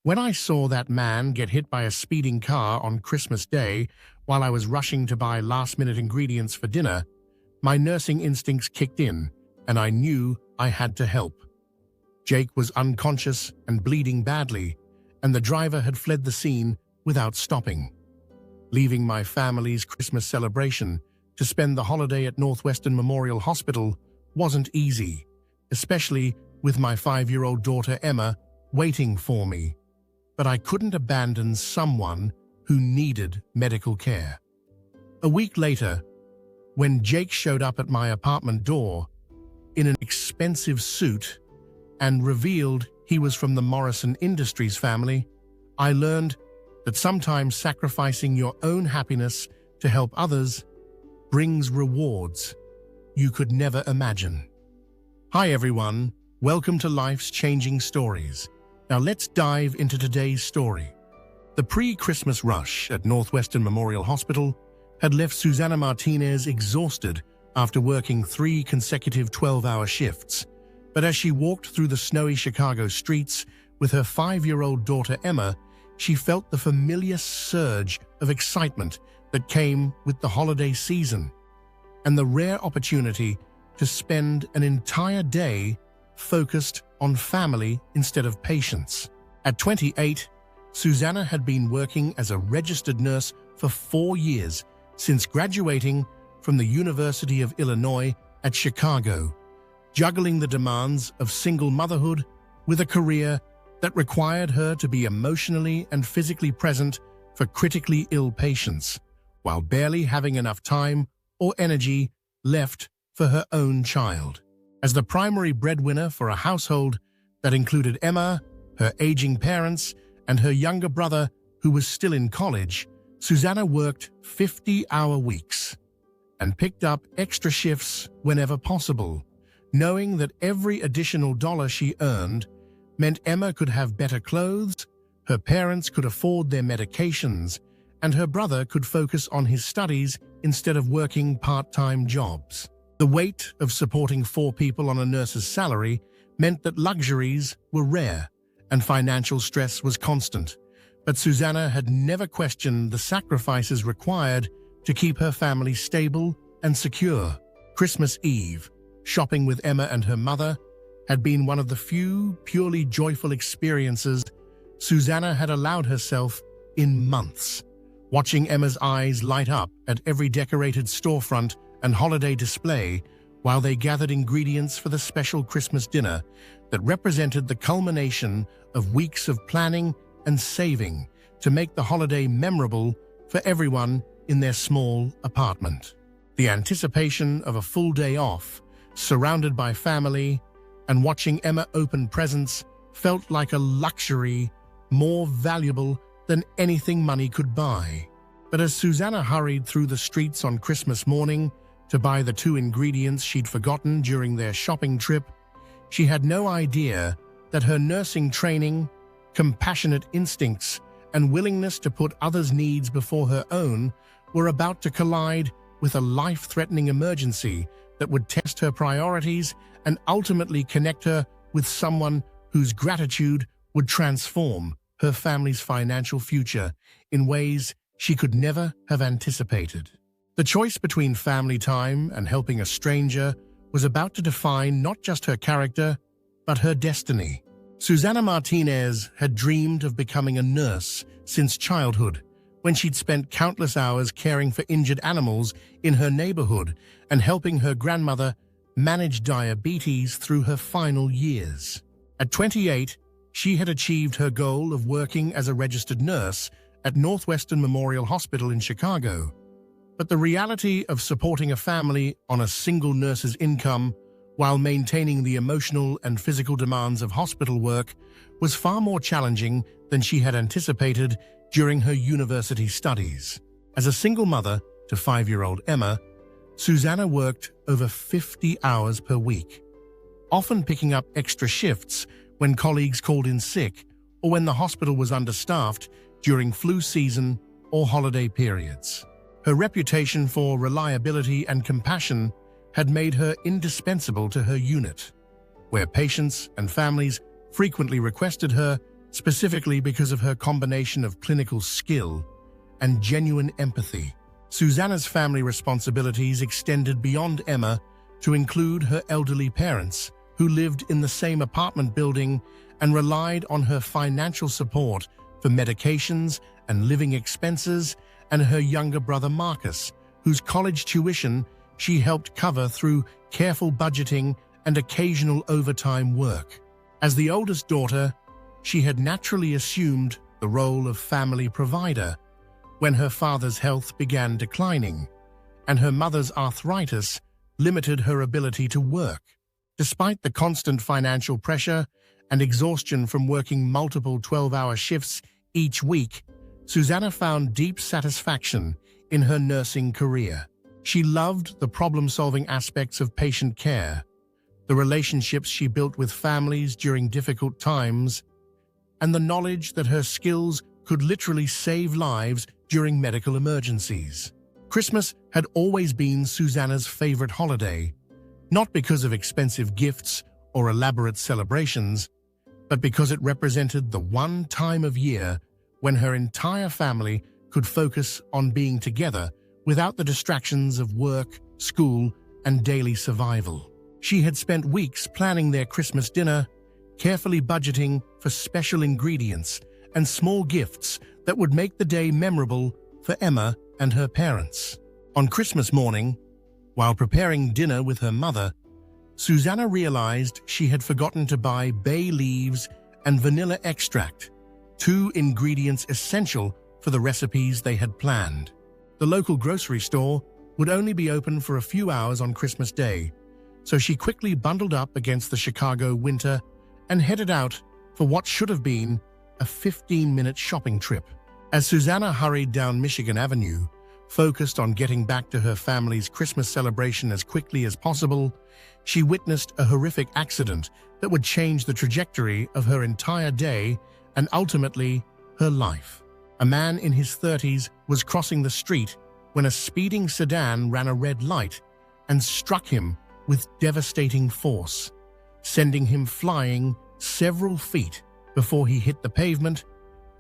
When I saw that man get hit by a speeding car on Christmas Day while I was rushing to buy last-minute ingredients for dinner, my nursing instincts kicked in, and I knew I had to help. Jake was unconscious and bleeding badly, and the driver had fled the scene without stopping. Leaving my family's Christmas celebration to spend the holiday at Northwestern Memorial Hospital wasn't easy, especially with my 5-year-old daughter Emma waiting for me. But I couldn't abandon someone who needed medical care. A week later, when Jake showed up at my apartment door in an expensive suit and revealed he was from the Morrison Industries family, I learned that sometimes sacrificing your own happiness to help others brings rewards you could never imagine. Hi everyone, welcome to Life's Changing Stories. Now let's dive into today's story. The pre-Christmas rush at Northwestern Memorial Hospital had left Susannah Martinez exhausted after working 3 consecutive 12-hour shifts. But as she walked through the snowy Chicago streets with her 5-year-old daughter Emma, she felt the familiar surge of excitement that came with the holiday season and the rare opportunity to spend an entire day focused on family instead of patients. At 28, Susannah had been working as a registered nurse for 4 years since graduating from the University of Illinois at Chicago, juggling the demands of single motherhood with a career that required her to be emotionally and physically present for critically ill patients, while barely having enough time or energy left for her own child. As the primary breadwinner for a household that included Emma, her aging parents, and her younger brother who was still in college, Susannah worked 50-hour weeks and picked up extra shifts whenever possible, knowing that every additional dollar she earned meant Emma could have better clothes, her parents could afford their medications, and her brother could focus on his studies instead of working part-time jobs. The weight of supporting 4 people on a nurse's salary meant that luxuries were rare and financial stress was constant. But Susannah had never questioned the sacrifices required to keep her family stable and secure. Christmas Eve, shopping with Emma and her mother, had been one of the few purely joyful experiences Susannah had allowed herself in months. Watching Emma's eyes light up at every decorated storefront and holiday display while they gathered ingredients for the special Christmas dinner that represented the culmination of weeks of planning and saving to make the holiday memorable for everyone in their small apartment. The anticipation of a full day off, surrounded by family, and watching Emma open presents felt like a luxury more valuable than anything money could buy. But as Susannah hurried through the streets on Christmas morning to buy the 2 ingredients she'd forgotten during their shopping trip, she had no idea that her nursing training, compassionate instincts, and willingness to put others' needs before her own were about to collide with a life-threatening emergency that would test her priorities and ultimately connect her with someone whose gratitude would transform her family's financial future in ways she could never have anticipated. The choice between family time and helping a stranger was about to define not just her character, but her destiny. Susannah Martinez had dreamed of becoming a nurse since childhood, when she'd spent countless hours caring for injured animals in her neighborhood and helping her grandmother manage diabetes through her final years. At 28, she had achieved her goal of working as a registered nurse at Northwestern Memorial Hospital in Chicago. But the reality of supporting a family on a single nurse's income while maintaining the emotional and physical demands of hospital work was far more challenging than she had anticipated during her university studies. As a single mother to 5-year-old Emma, Susannah worked over 50 hours per week, often picking up extra shifts when colleagues called in sick or when the hospital was understaffed during flu season or holiday periods. Her reputation for reliability and compassion had made her indispensable to her unit, where patients and families frequently requested her specifically because of her combination of clinical skill and genuine empathy. Susannah's family responsibilities extended beyond Emma to include her elderly parents, who lived in the same apartment building and relied on her financial support for medications and living expenses, and her younger brother Marcus, whose college tuition she helped cover through careful budgeting and occasional overtime work. As the oldest daughter, she had naturally assumed the role of family provider when her father's health began declining, and her mother's arthritis limited her ability to work. Despite the constant financial pressure and exhaustion from working multiple 12-hour shifts each week, Susannah found deep satisfaction in her nursing career. She loved the problem-solving aspects of patient care, the relationships she built with families during difficult times, and the knowledge that her skills could literally save lives during medical emergencies. Christmas had always been Susannah's favorite holiday, not because of expensive gifts or elaborate celebrations, but because it represented the one time of year when her entire family could focus on being together without the distractions of work, school, and daily survival. She had spent weeks planning their Christmas dinner, carefully budgeting for special ingredients and small gifts that would make the day memorable for Emma and her parents. On Christmas morning, while preparing dinner with her mother, Susannah realized she had forgotten to buy bay leaves and vanilla extract, two ingredients essential for the recipes they had planned. The local grocery store would only be open for a few hours on Christmas Day, so she quickly bundled up against the Chicago winter and headed out for what should have been a 15-minute shopping trip. As Susannah hurried down Michigan Avenue, focused on getting back to her family's Christmas celebration as quickly as possible, she witnessed a horrific accident that would change the trajectory of her entire day and ultimately her life. A man in his 30s was crossing the street when a speeding sedan ran a red light and struck him with devastating force, sending him flying several feet before he hit the pavement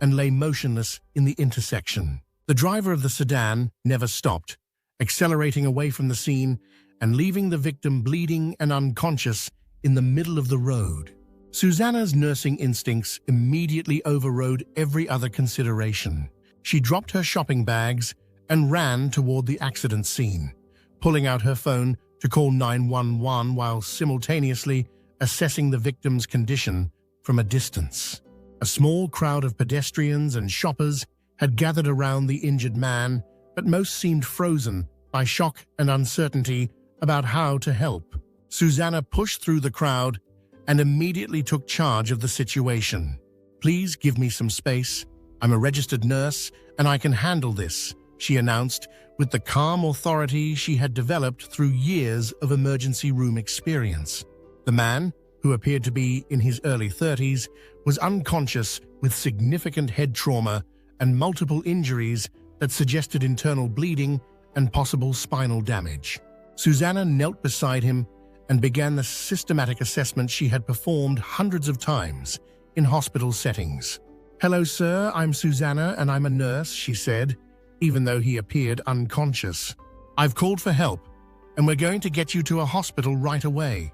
and lay motionless in the intersection. The driver of the sedan never stopped, accelerating away from the scene and leaving the victim bleeding and unconscious in the middle of the road. Susannah's nursing instincts immediately overrode every other consideration. She dropped her shopping bags and ran toward the accident scene, pulling out her phone to call 911 while simultaneously assessing the victim's condition from a distance. A small crowd of pedestrians and shoppers had gathered around the injured man, but most seemed frozen by shock and uncertainty about how to help. Susannah pushed through the crowd and immediately took charge of the situation. "Please give me some space. I'm a registered nurse and I can handle this," she announced with the calm authority she had developed through years of emergency room experience. The man, who appeared to be in his early 30s, was unconscious with significant head trauma and multiple injuries that suggested internal bleeding and possible spinal damage. Susannah knelt beside him and began the systematic assessment she had performed hundreds of times in hospital settings. "Hello, sir, I'm Susannah and I'm a nurse," she said, even though he appeared unconscious. "I've called for help, and we're going to get you to a hospital right away."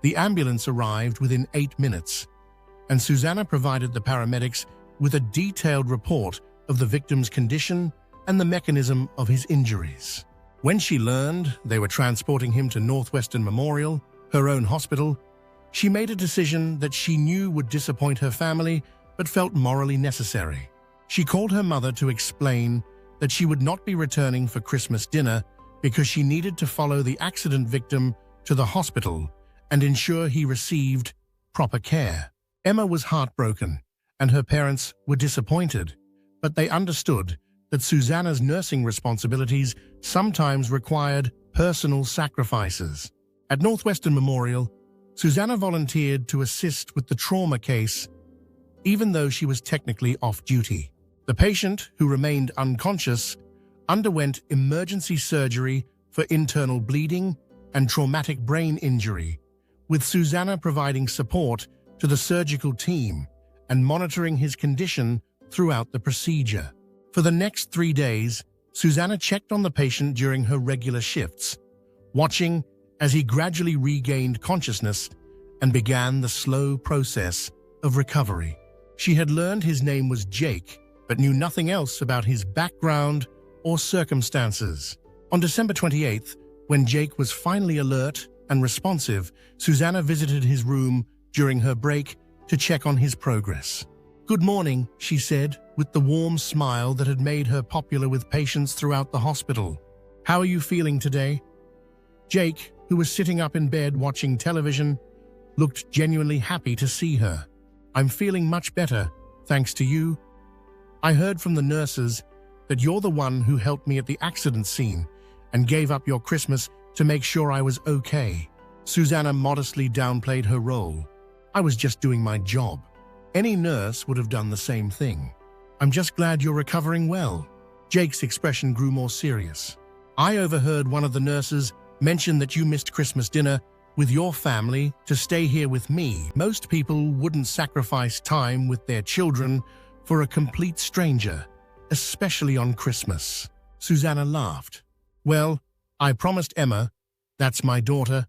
The ambulance arrived within 8 minutes, and Susannah provided the paramedics with a detailed report of the victim's condition and the mechanism of his injuries. When she learned they were transporting him to Northwestern Memorial, her own hospital, she made a decision that she knew would disappoint her family but felt morally necessary. She called her mother to explain that she would not be returning for Christmas dinner because she needed to follow the accident victim to the hospital and ensure he received proper care. Emma was heartbroken, and her parents were disappointed, but they understood that Susannah's nursing responsibilities sometimes required personal sacrifices. At Northwestern Memorial, Susannah volunteered to assist with the trauma case, even though she was technically off duty. The patient, who remained unconscious, underwent emergency surgery for internal bleeding and traumatic brain injury, with Susannah providing support to the surgical team and monitoring his condition throughout the procedure. For the next 3 days, Susannah checked on the patient during her regular shifts, watching as he gradually regained consciousness and began the slow process of recovery. She had learned his name was Jake, but knew nothing else about his background or circumstances. On December 28th, when Jake was finally alert and responsive, Susannah visited his room during her break to check on his progress. "Good morning," she said, with the warm smile that had made her popular with patients throughout the hospital. "How are you feeling today?" Jake, who was sitting up in bed watching television, looked genuinely happy to see her. "I'm feeling much better, thanks to you. I heard from the nurses that you're the one who helped me at the accident scene and gave up your Christmas to make sure I was okay." Susannah modestly downplayed her role. "I was just doing my job. Any nurse would have done the same thing. I'm just glad you're recovering well." Jake's expression grew more serious. "I overheard one of the nurses mention that you missed Christmas dinner with your family to stay here with me. Most people wouldn't sacrifice time with their children for a complete stranger, especially on Christmas." Susannah laughed. "Well, I promised Emma, that's my daughter,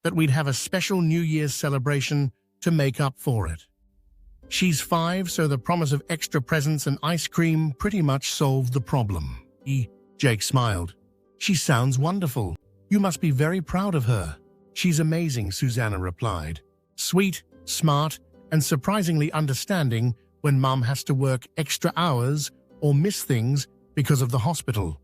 that we'd have a special New Year's celebration to make up for it. She's 5, so the promise of extra presents and ice cream pretty much solved the problem." Jake smiled. "She sounds wonderful. You must be very proud of her." "She's amazing," Susannah replied. "Sweet, smart, and surprisingly understanding when Mom has to work extra hours or miss things because of the hospital."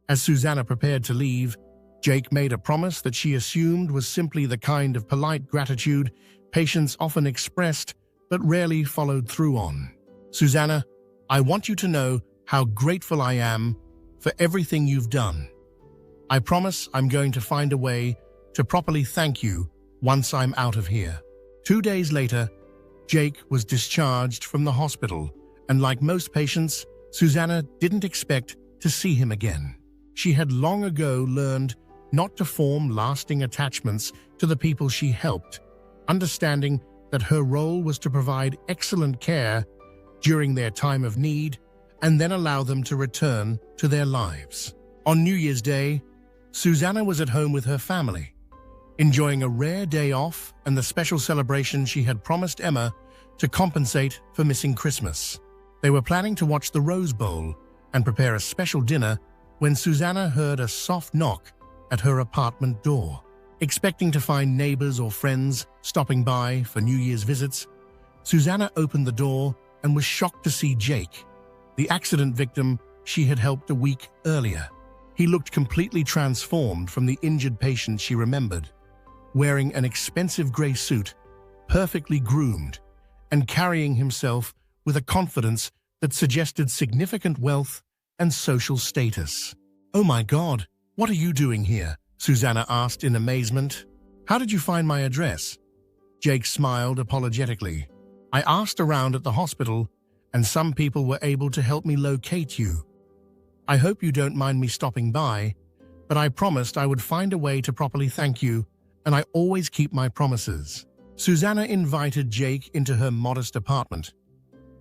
As Susannah prepared to leave, Jake made a promise that she assumed was simply the kind of polite gratitude patients often expressed but rarely followed through on. "Susannah, I want you to know how grateful I am for everything you've done. I promise I'm going to find a way to properly thank you once I'm out of here." 2 days later, Jake was discharged from the hospital, and like most patients, Susannah didn't expect to see him again. She had long ago learned not to form lasting attachments to the people she helped, understanding that her role was to provide excellent care during their time of need and then allow them to return to their lives. On New Year's Day, Susannah was at home with her family, enjoying a rare day off and the special celebration she had promised Emma to compensate for missing Christmas. They were planning to watch the Rose Bowl and prepare a special dinner when Susannah heard a soft knock at her apartment door. Expecting to find neighbors or friends stopping by for New Year's visits, Susannah opened the door and was shocked to see Jake, the accident victim she had helped a week earlier. He looked completely transformed from the injured patient she remembered, wearing an expensive gray suit, perfectly groomed, and carrying himself with a confidence that suggested significant wealth and social status. "Oh my God, what are you doing here?" Susannah asked in amazement. "How did you find my address?" Jake smiled apologetically. "I asked around at the hospital, and some people were able to help me locate you. I hope you don't mind me stopping by, but I promised I would find a way to properly thank you, and I always keep my promises." Susannah invited Jake into her modest apartment,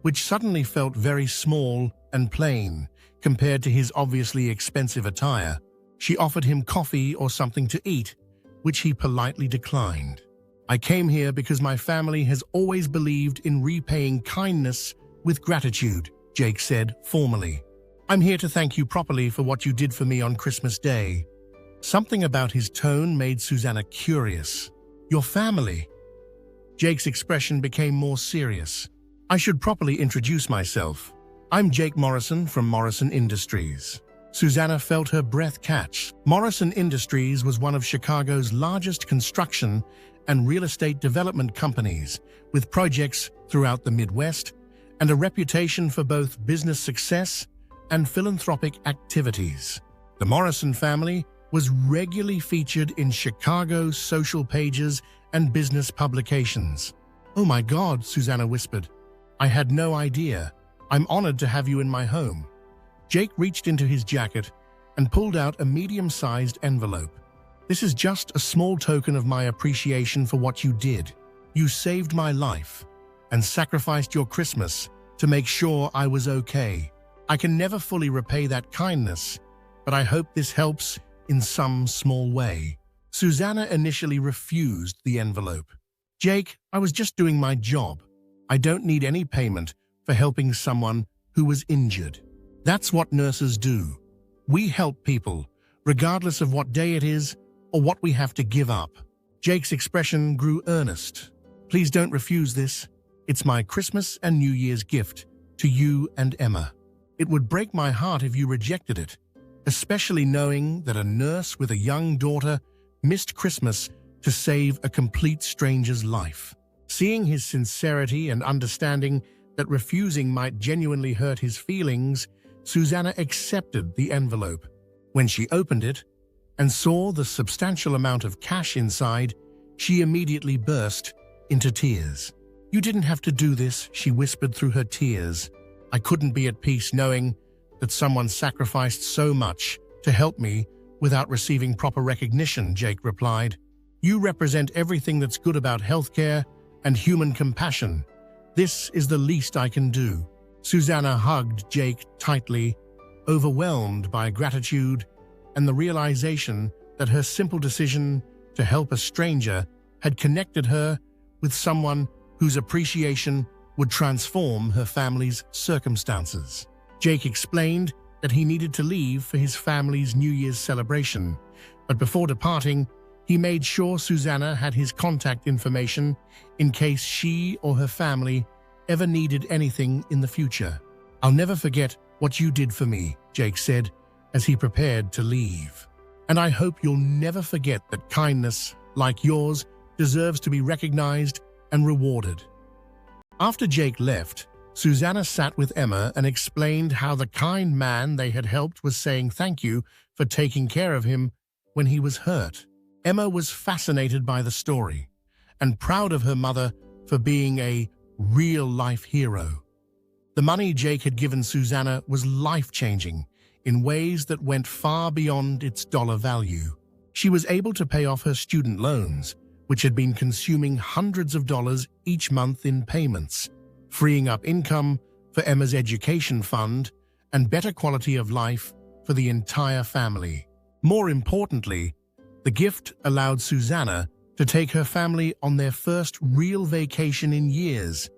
which suddenly felt very small and plain compared to his obviously expensive attire. She offered him coffee or something to eat, which he politely declined. "I came here because my family has always believed in repaying kindness with gratitude," Jake said formally. "I'm here to thank you properly for what you did for me on Christmas Day." Something about his tone made Susannah curious. "Your family?" Jake's expression became more serious. "I should properly introduce myself. I'm Jake Morrison from Morrison Industries." Susannah felt her breath catch. Morrison Industries was one of Chicago's largest construction and real estate development companies, with projects throughout the Midwest and a reputation for both business success and philanthropic activities. The Morrison family was regularly featured in Chicago's social pages and business publications. "Oh my God," Susannah whispered. "I had no idea. I'm honored to have you in my home." Jake reached into his jacket and pulled out a medium-sized envelope. "This is just a small token of my appreciation for what you did. You saved my life. and sacrificed your Christmas to make sure I was okay. I can never fully repay that kindness, but I hope this helps in some small way." Susannah initially refused the envelope. "Jake, I was just doing my job. I don't need any payment for helping someone who was injured. That's what nurses do. We help people, regardless of what day it is or what we have to give up." Jake's expression grew earnest. "Please don't refuse this. It's my Christmas and New Year's gift to you and Emma. It would break my heart if you rejected it, especially knowing that a nurse with a young daughter missed Christmas to save a complete stranger's life." Seeing his sincerity and understanding that refusing might genuinely hurt his feelings, Susannah accepted the envelope. When she opened it and saw the substantial amount of cash inside, she immediately burst into tears. "You didn't have to do this," she whispered through her tears. "I couldn't be at peace knowing that someone sacrificed so much to help me without receiving proper recognition," Jake replied. "You represent everything that's good about healthcare and human compassion. This is the least I can do." Susannah hugged Jake tightly, overwhelmed by gratitude and the realization that her simple decision to help a stranger had connected her with someone whose appreciation would transform her family's circumstances. Jake explained that he needed to leave for his family's New Year's celebration, but before departing, he made sure Susannah had his contact information in case she or her family ever needed anything in the future. "I'll never forget what you did for me," Jake said as he prepared to leave. "And I hope you'll never forget that kindness, like yours, deserves to be recognized and rewarded." After Jake left, Susannah sat with Emma and explained how the kind man they had helped was saying thank you for taking care of him when he was hurt. Emma was fascinated by the story and proud of her mother for being a real-life hero. The money Jake had given Susannah was life-changing in ways that went far beyond its dollar value. She was able to pay off her student loans, which had been consuming hundreds of dollars each month in payments, freeing up income for Emma's education fund and better quality of life for the entire family. More importantly, the gift allowed Susannah to take her family on their first real vacation in years,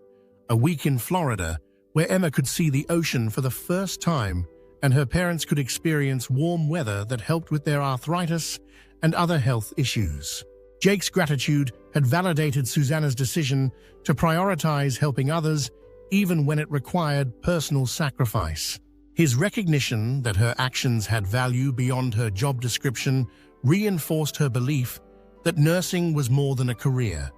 a week in Florida, where Emma could see the ocean for the first time and her parents could experience warm weather that helped with their arthritis and other health issues. Jake's gratitude had validated Susannah's decision to prioritize helping others even when it required personal sacrifice. His recognition that her actions had value beyond her job description reinforced her belief that nursing was more than a career.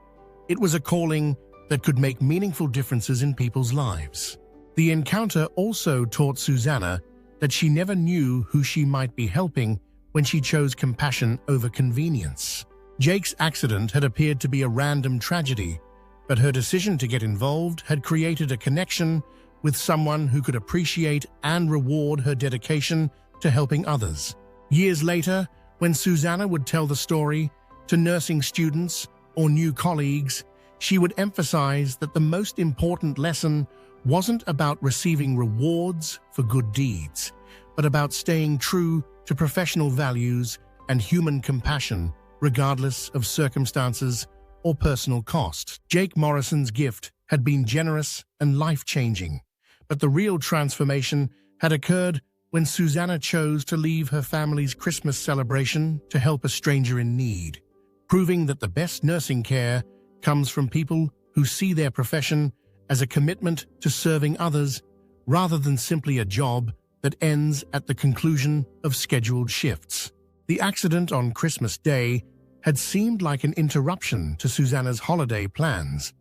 It was a calling that could make meaningful differences in people's lives. The encounter also taught Susannah that she never knew who she might be helping when she chose compassion over convenience. Jake's accident had appeared to be a random tragedy, but her decision to get involved had created a connection with someone who could appreciate and reward her dedication to helping others. Years later, when Susannah would tell the story to nursing students or new colleagues, she would emphasize that the most important lesson wasn't about receiving rewards for good deeds, but about staying true to professional values and human compassion, regardless of circumstances or personal cost. Jake Morrison's gift had been generous and life-changing, but the real transformation had occurred when Susannah chose to leave her family's Christmas celebration to help a stranger in need, proving that the best nursing care comes from people who see their profession as a commitment to serving others rather than simply a job that ends at the conclusion of scheduled shifts. The accident on Christmas Day had seemed like an interruption to Susannah's holiday plans,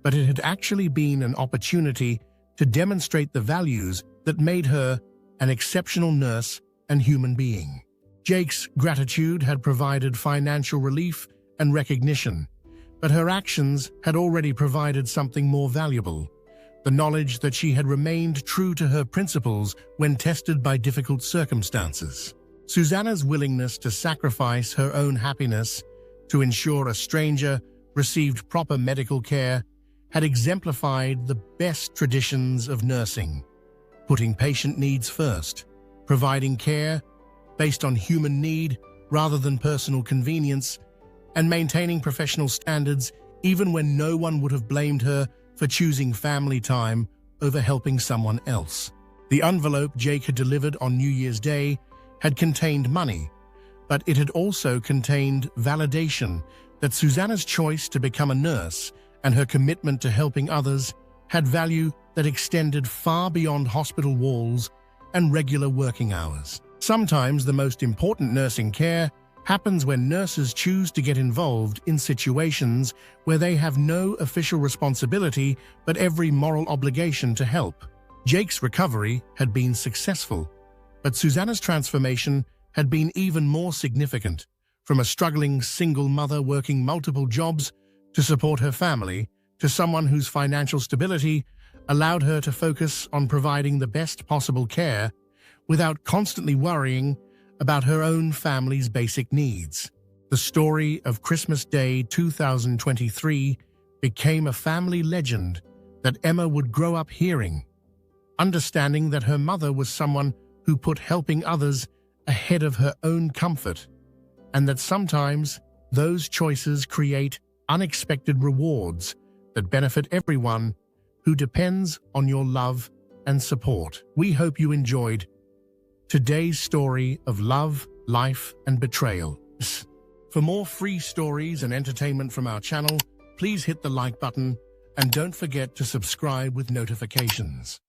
but it had actually been an opportunity to demonstrate the values that made her an exceptional nurse and human being. Jake's gratitude had provided financial relief and recognition, but her actions had already provided something more valuable: the knowledge that she had remained true to her principles when tested by difficult circumstances. Susannah's willingness to sacrifice her own happiness to ensure a stranger received proper medical care had exemplified the best traditions of nursing, putting patient needs first, providing care based on human need rather than personal convenience, and maintaining professional standards even when no one would have blamed her for choosing family time over helping someone else. The envelope Jake had delivered on New Year's Day had contained money, but it had also contained validation that Susannah's choice to become a nurse and her commitment to helping others had value that extended far beyond hospital walls and regular working hours. Sometimes the most important nursing care happens when nurses choose to get involved in situations where they have no official responsibility but every moral obligation to help. Jake's recovery had been successful, but Susannah's transformation had been even more significant. From a struggling single mother working multiple jobs to support her family, to someone whose financial stability allowed her to focus on providing the best possible care without constantly worrying about her own family's basic needs. The story of Christmas Day 2023 became a family legend that Emma would grow up hearing, understanding that her mother was someone who put helping others ahead of her own comfort, and that sometimes those choices create unexpected rewards that benefit everyone who depends on your love and support. We hope you enjoyed today's story of love, life, and betrayal. For more free stories and entertainment from our channel, please hit the like button and don't forget to subscribe with notifications.